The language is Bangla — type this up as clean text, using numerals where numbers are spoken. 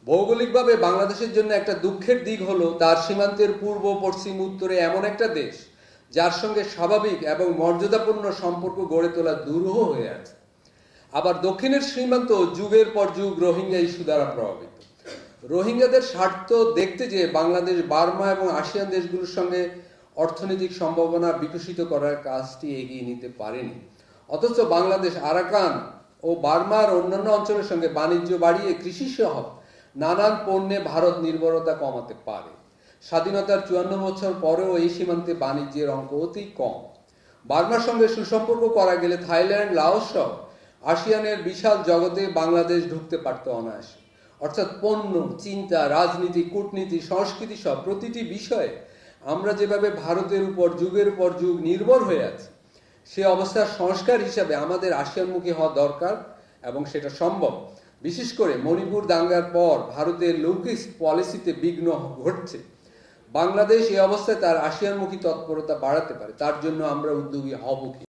ভৌগোলিকভাবে বাংলাদেশের জন্য একটা দুঃখের দিক হলো তার সীমান্তের পূর্ব পশ্চিম উত্তরে এমন একটা দেশ যার সঙ্গে স্বাভাবিক এবং মর্যাদাপূর্ণ সম্পর্ক গড়ে তোলা দুরূহ হয়ে আছে। আবার দক্ষিণের সীমান্ত যুগের পর যুগ রোহিঙ্গা ইস্যু দ্বারা প্রভাবিত। রোহিঙ্গাদের স্বার্থ দেখতে যেয়ে বাংলাদেশ বার্মা এবং আসিয়ান দেশগুলোর সঙ্গে অর্থনৈতিক সম্ভাবনা বিকশিত করার কাজটি এগিয়ে নিতে পারেনি। অথচ বাংলাদেশ আরাকান ও বার্মার অন্যান্য অঞ্চলের সঙ্গে বাণিজ্য বাড়িয়ে কৃষি সহ নানান পণ্যে ভারত নির্ভরতা কমাতে পারে। স্বাধীনতার ৫৪ বছর পরেও এই সীমান্তে বাণিজ্যের অঙ্ক অতি কম। বার্মার সঙ্গে সুসম্পর্ক করা গেলে থাইল্যান্ড, লাওস সহ আসিয়ানের বিশাল জগতে বাংলাদেশ ঢুকতে পারত অনায়াসে। অর্থাৎ পণ্য, চিন্তা, রাজনীতি, কূটনীতি, সংস্কৃতি সব প্রতিটি বিষয়ে আমরা যেভাবে ভারতের উপর যুগের পর যুগ নির্ভর হয়ে আছি, সে অবস্থার সংস্কার হিসাবে আমাদের আসিয়ানমুখী হওয়া দরকার এবং সেটা সম্ভব। বিশেষ করে মণিপুর দাঙ্গার পর ভারতের লৌকিক পলিসিতে বিঘ্ন ঘটছে। বাংলাদেশ এই অবস্থায় তার আসিয়ানমুখী তৎপরতা বাড়াতে পারে, তার জন্য আমরা উদ্যোগী হব কি?